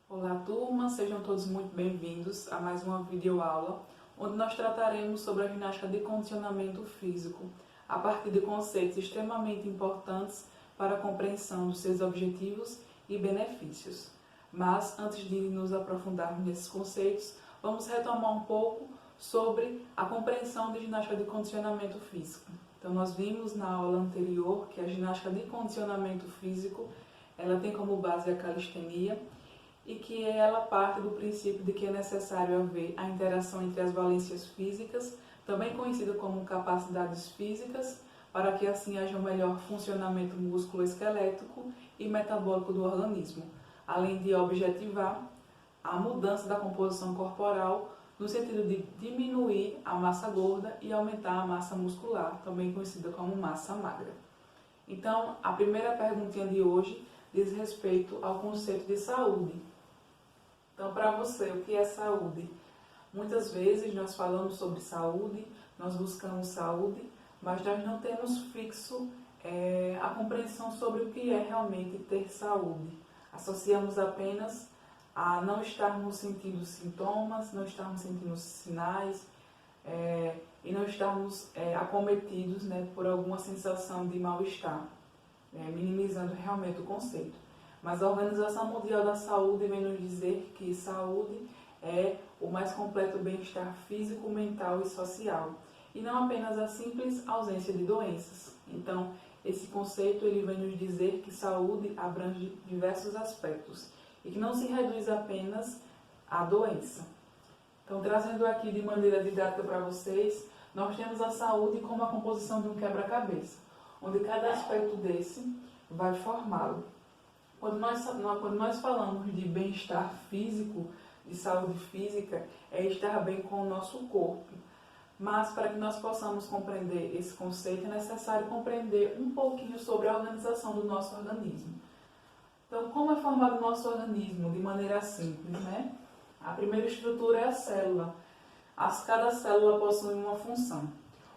Olá turma, sejam todos muito bem-vindos a mais uma videoaula, onde nós trataremos sobre a ginástica de condicionamento físico, a partir de conceitos extremamente importantes para a compreensão dos seus objetivos e benefícios. Mas, antes de nos aprofundarmos nesses conceitos, vamos retomar um pouco sobre a compreensão de ginástica de condicionamento físico. Então, nós vimos na aula anterior que a ginástica de condicionamento físico, ela tem como base a calistenia, e que ela parte do princípio de que é necessário haver a interação entre as valências físicas, também conhecida como capacidades físicas, para que assim haja um melhor funcionamento músculo-esquelético e metabólico do organismo, além de objetivar a mudança da composição corporal no sentido de diminuir a massa gorda e aumentar a massa muscular, também conhecida como massa magra. Então, a primeira perguntinha de hoje diz respeito ao conceito de saúde. Então, para você, o que é saúde? Muitas vezes nós falamos sobre saúde, nós buscamos saúde, mas nós não temos fixo a compreensão sobre o que é realmente ter saúde. Associamos apenas a não estarmos sentindo sintomas, não estarmos sentindo sinais e não estarmos acometidos por alguma sensação de mal-estar, minimizando realmente o conceito. Mas a Organização Mundial da Saúde vem nos dizer que saúde é o mais completo bem-estar físico, mental e social, e não apenas a simples ausência de doenças. Então, esse conceito ele vem nos dizer que saúde abrange diversos aspectos e que não se reduz apenas à doença. Então, trazendo aqui de maneira didática para vocês, nós temos a saúde como a composição de um quebra-cabeça, onde cada aspecto desse vai formá-lo. Quando nós falamos de bem-estar físico, de saúde física, é estar bem com o nosso corpo. Mas para que nós possamos compreender esse conceito, é necessário compreender um pouquinho sobre a organização do nosso organismo. Então, como é formado o nosso organismo? De maneira simples, né? A primeira estrutura é a célula. Cada célula possui uma função.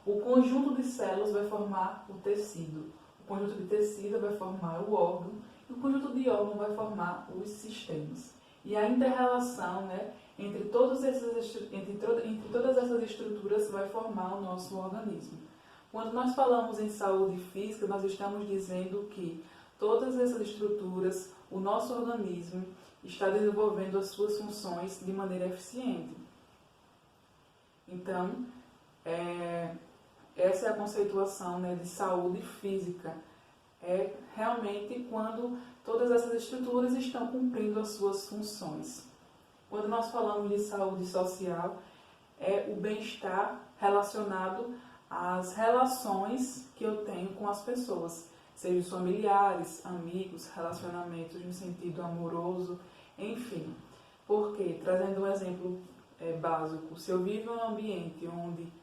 O conjunto de células vai formar o tecido. O conjunto de tecido vai formar o órgão. E o conjunto de órgãos vai formar os sistemas. E a inter-relação entre todas essas estruturas vai formar o nosso organismo. Quando nós falamos em saúde física, nós estamos dizendo que todas essas estruturas, o nosso organismo, está desenvolvendo as suas funções de maneira eficiente. Então, essa é a conceituação de saúde física. É realmente quando todas essas estruturas estão cumprindo as suas funções. Quando nós falamos de saúde social, é o bem-estar relacionado às relações que eu tenho com as pessoas, sejam os familiares, amigos, relacionamentos no sentido amoroso, enfim. Porque, trazendo um exemplo básico, se eu vivo em um ambiente onde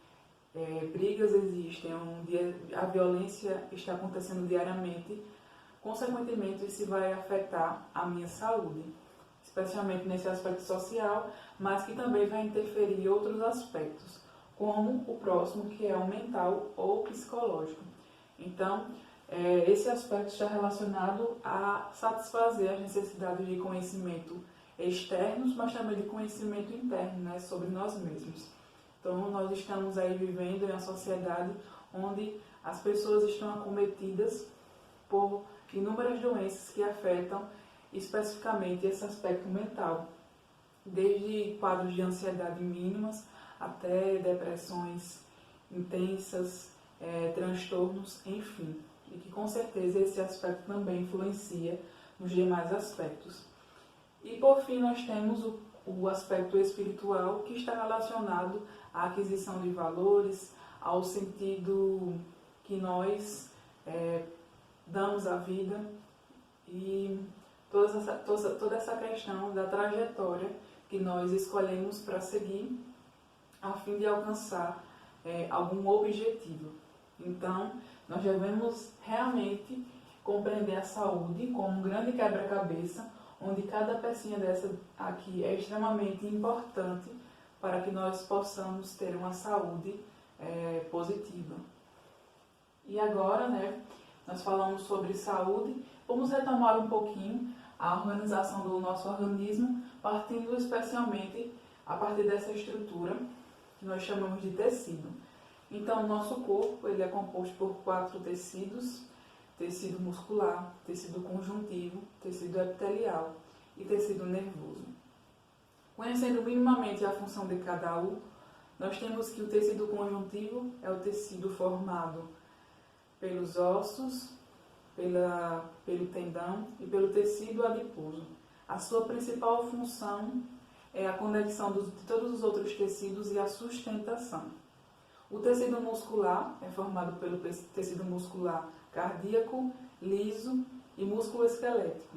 brigas existem, onde a violência está acontecendo diariamente, consequentemente isso vai afetar a minha saúde, especialmente nesse aspecto social, mas que também vai interferir em outros aspectos, como o próximo, que é o mental ou psicológico. Então, esse aspecto está relacionado a satisfazer as necessidades de conhecimento externos, mas também de conhecimento interno, sobre nós mesmos. Então, nós estamos aí vivendo em uma sociedade onde as pessoas estão acometidas por inúmeras doenças que afetam especificamente esse aspecto mental, desde quadros de ansiedade mínimas até depressões intensas, transtornos, enfim. E que com certeza esse aspecto também influencia nos demais aspectos. E por fim nós temos o aspecto espiritual, que está relacionado à aquisição de valores, ao sentido que nós damos à vida e toda essa questão da trajetória que nós escolhemos para seguir a fim de alcançar algum objetivo. Então, nós devemos realmente compreender a saúde como um grande quebra-cabeça, onde cada pecinha dessa aqui é extremamente importante para que nós possamos ter uma saúde positiva. E agora, nós falamos sobre saúde, vamos retomar um pouquinho a organização do nosso organismo, partindo especialmente a partir dessa estrutura que nós chamamos de tecido. Então, o nosso corpo ele é composto por 4 tecidos: tecido muscular, tecido conjuntivo, tecido epitelial e tecido nervoso. Conhecendo minimamente a função de cada um, nós temos que o tecido conjuntivo é o tecido formado pelos ossos, pelo tendão e pelo tecido adiposo. A sua principal função é a conexão de todos os outros tecidos e a sustentação. O tecido muscular é formado pelo tecido muscular cardíaco, liso e músculo esquelético.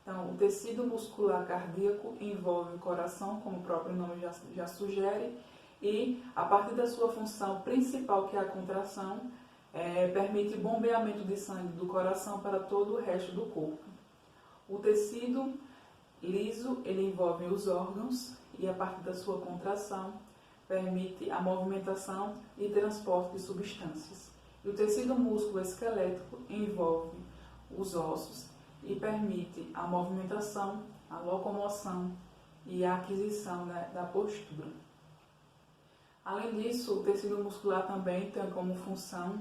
Então, o tecido muscular cardíaco envolve o coração, como o próprio nome já sugere, e a partir da sua função principal, que é a contração, permite o bombeamento de sangue do coração para todo o resto do corpo. O tecido liso ele envolve os órgãos e a partir da sua contração permite a movimentação e transporte de substâncias. E o tecido músculo esquelético envolve os ossos e permite a movimentação, a locomoção e a aquisição da postura. Além disso, o tecido muscular também tem como função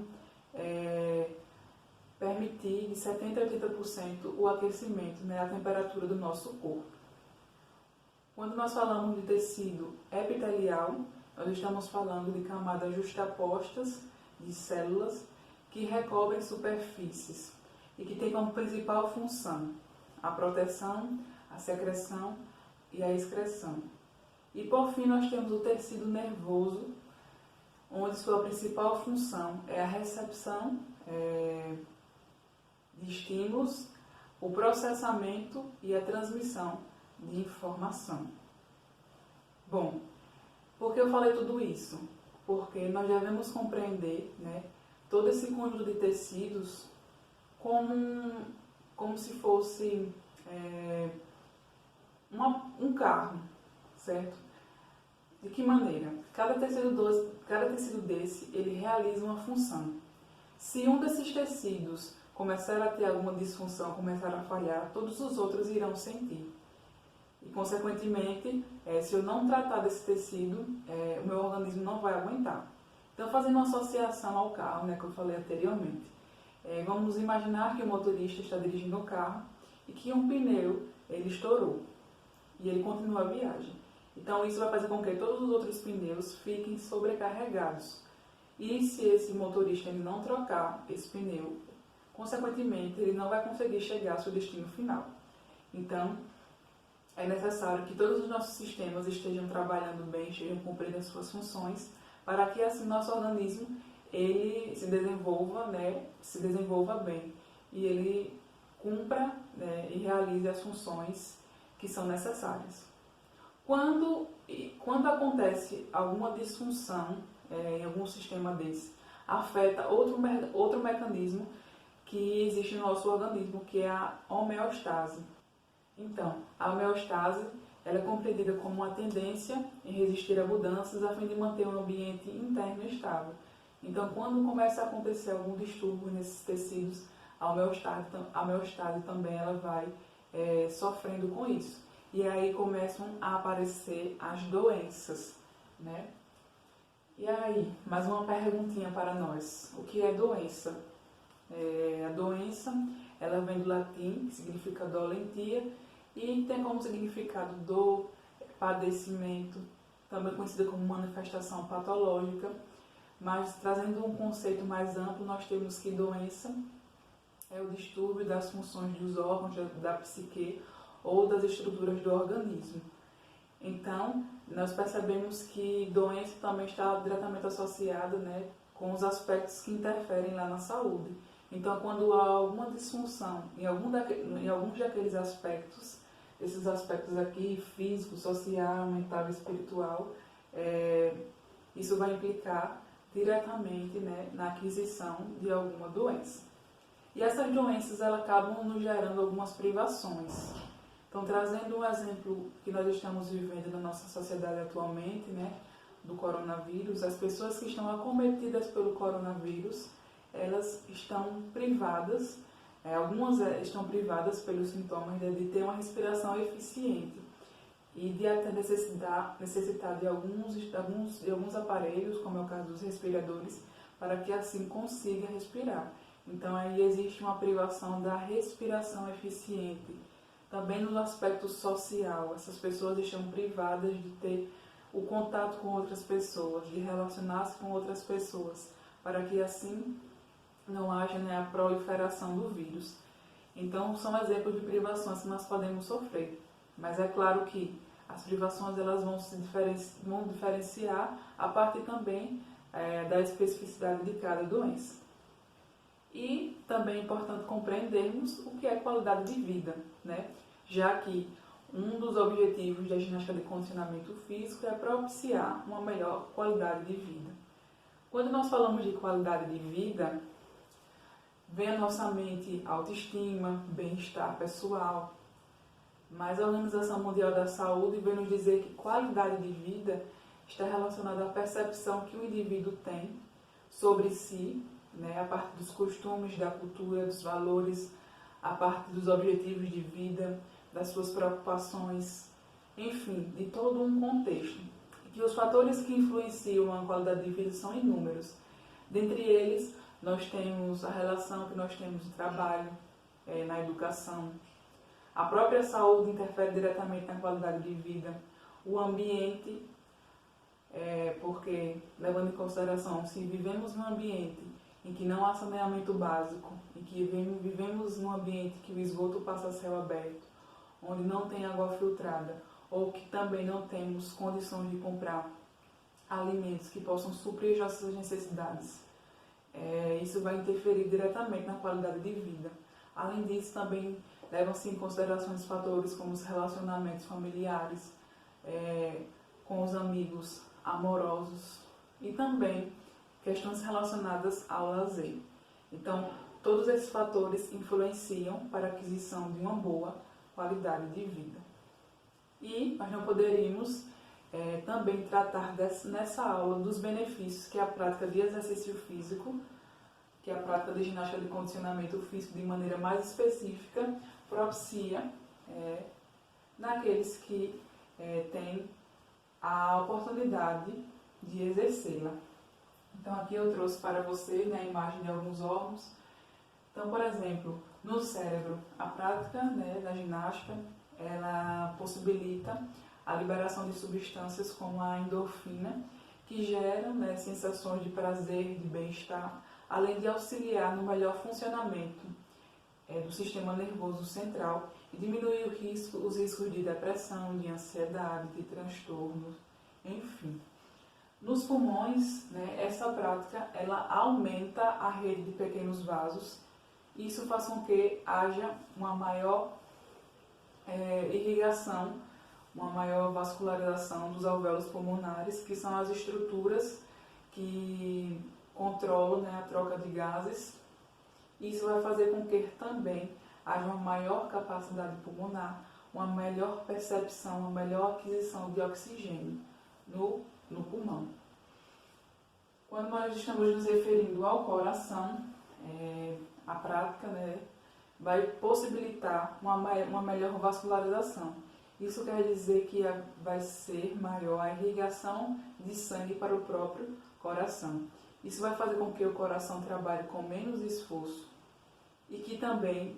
permitir de 70% a 80% o aquecimento, a temperatura do nosso corpo. Quando nós falamos de tecido epitelial, nós estamos falando de camadas justapostas de células que recobrem superfícies e que têm como principal função a proteção, a secreção e a excreção. E por fim nós temos o tecido nervoso, onde sua principal função é a recepção de estímulos, o processamento e a transmissão de informação. Bom, por que eu falei tudo isso? Porque nós devemos compreender todo esse conjunto de tecidos como se fosse um carro, certo? De que maneira? Cada tecido desse, ele realiza uma função. Se um desses tecidos começar a ter alguma disfunção, começar a falhar, todos os outros irão sentir. E, consequentemente, se eu não tratar desse tecido, o meu organismo não vai aguentar. Então, fazendo uma associação ao carro, que eu falei anteriormente, vamos imaginar que o motorista está dirigindo o carro e que um pneu ele estourou e ele continua a viagem. Então, isso vai fazer com que todos os outros pneus fiquem sobrecarregados. E se esse motorista ele não trocar esse pneu, consequentemente, ele não vai conseguir chegar ao seu destino final. Então, é necessário que todos os nossos sistemas estejam trabalhando bem, estejam cumprindo as suas funções, para que assim nosso organismo ele se desenvolva bem e ele cumpra e realize as funções que são necessárias. Quando acontece alguma disfunção em algum sistema desse, afeta outro mecanismo que existe no nosso organismo, que é a homeostase. Então, a homeostase ela é compreendida como uma tendência em resistir a mudanças a fim de manter um ambiente interno estável. Então, quando começa a acontecer algum distúrbio nesses tecidos, a homeostase também ela vai sofrendo com isso. E aí começam a aparecer as doenças, E aí, mais uma perguntinha para nós. O que é doença? A doença, ela vem do latim, que significa dolentia, e tem como significado dor, padecimento, também conhecida como manifestação patológica, mas trazendo um conceito mais amplo, nós temos que doença é o distúrbio das funções dos órgãos, da psique ou das estruturas do organismo. Então, nós percebemos que doença também está diretamente associada com os aspectos que interferem lá na saúde. Então, quando há alguma disfunção em alguns daqueles aspectos, esses aspectos aqui, físico, social, mental e espiritual, isso vai implicar diretamente na aquisição de alguma doença. E essas doenças elas acabam nos gerando algumas privações. Então, trazendo um exemplo que nós estamos vivendo na nossa sociedade atualmente, do coronavírus, as pessoas que estão acometidas pelo coronavírus, elas estão privadas Algumas estão privadas pelos sintomas de ter uma respiração eficiente e de até necessitar de alguns aparelhos, como é o caso dos respiradores, para que assim consiga respirar. Então aí existe uma privação da respiração eficiente. Também no aspecto social, essas pessoas estão privadas de ter o contato com outras pessoas, de relacionar-se com outras pessoas, para que assim não haja, né, a proliferação do vírus. Então são exemplos de privações que nós podemos sofrer. Mas é claro que as privações elas vão diferenciar a partir também da especificidade de cada doença. E também é importante compreendermos o que é qualidade de vida, né? Já que um dos objetivos da ginástica de condicionamento físico é propiciar uma melhor qualidade de vida. Quando nós falamos de qualidade de vida, vem à nossa mente autoestima, bem-estar pessoal, mas a Organização Mundial da Saúde vem nos dizer que qualidade de vida está relacionada à percepção que o indivíduo tem sobre si, né, a parte dos costumes, da cultura, dos valores, a parte dos objetivos de vida, das suas preocupações, enfim, de todo um contexto. E que os fatores que influenciam a qualidade de vida são inúmeros. Dentre eles, nós temos a relação que nós temos no trabalho, na educação. A própria saúde interfere diretamente na qualidade de vida. O ambiente, porque, levando em consideração, se vivemos num ambiente em que não há saneamento básico, em que vivemos num ambiente que o esgoto passa a céu aberto, onde não tem água filtrada, ou que também não temos condições de comprar alimentos que possam suprir nossas necessidades, isso vai interferir diretamente na qualidade de vida. Além disso, também levam-se em consideração fatores como os relacionamentos familiares, com os amigos, amorosos e também questões relacionadas ao lazer. Então, todos esses fatores influenciam para a aquisição de uma boa qualidade de vida. E nós não poderíamos também tratar nessa aula dos benefícios que a prática de exercício físico, que a prática de ginástica de condicionamento físico de maneira mais específica, propicia naqueles que têm a oportunidade de exercê-la. Então aqui eu trouxe para você, né, a imagem de alguns órgãos. Então, por exemplo, no cérebro, a prática, da ginástica, ela possibilita a liberação de substâncias como a endorfina, que geram, sensações de prazer, de bem-estar, além de auxiliar no melhor funcionamento do sistema nervoso central e diminuir os riscos de depressão, de ansiedade, de transtornos, enfim. Nos pulmões, essa prática ela aumenta a rede de pequenos vasos. Isso faz com que haja uma maior irrigação, uma maior vascularização dos alvéolos pulmonares, que são as estruturas que controlam, a troca de gases. Isso vai fazer com que também haja uma maior capacidade pulmonar, uma melhor percepção, uma melhor aquisição de oxigênio no pulmão. Quando nós estamos nos referindo ao coração, a prática vai possibilitar uma melhor vascularização. Isso quer dizer que vai ser maior a irrigação de sangue para o próprio coração. Isso vai fazer com que o coração trabalhe com menos esforço e que também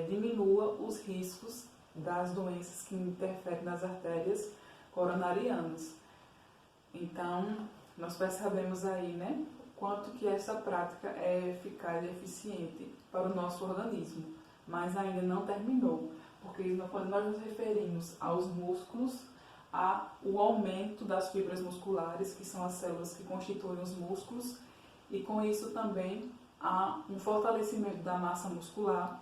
diminua os riscos das doenças que interferem nas artérias coronarianas. Então, nós percebemos aí, quanto que essa prática é eficaz e eficiente para o nosso organismo, mas ainda não terminou, porque quando nós nos referimos aos músculos, há o aumento das fibras musculares, que são as células que constituem os músculos, e com isso também há um fortalecimento da massa muscular,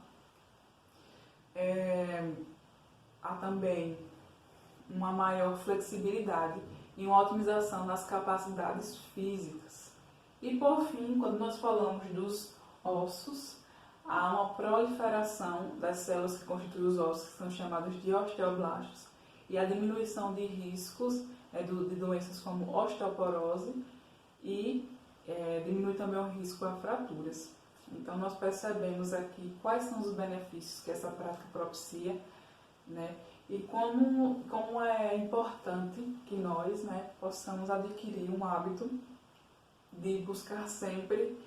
há também uma maior flexibilidade e uma otimização das capacidades físicas. E por fim, quando nós falamos dos ossos, há uma proliferação das células que constituem os ossos, que são chamadas de osteoblastos, e a diminuição de riscos de doenças como osteoporose e diminui também o risco a fraturas. Então nós percebemos aqui quais são os benefícios que essa prática propicia, né? E como é importante que nós, né, possamos adquirir um hábito de buscar sempre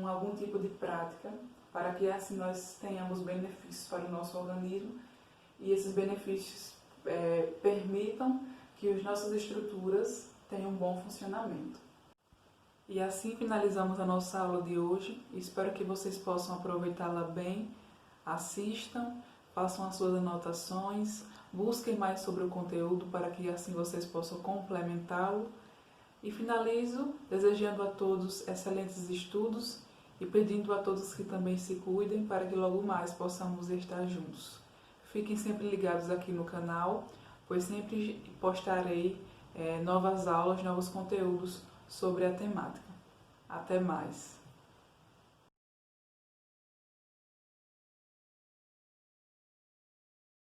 algum tipo de prática, para que assim nós tenhamos benefícios para o nosso organismo e esses benefícios permitam que as nossas estruturas tenham um bom funcionamento. E assim finalizamos a nossa aula de hoje. Espero que vocês possam aproveitá-la bem. Assistam, façam as suas anotações, busquem mais sobre o conteúdo para que assim vocês possam complementá-lo. E finalizo desejando a todos excelentes estudos e pedindo a todos que também se cuidem para que logo mais possamos estar juntos. Fiquem sempre ligados aqui no canal, pois sempre postarei novas aulas, novos conteúdos sobre a temática. Até mais!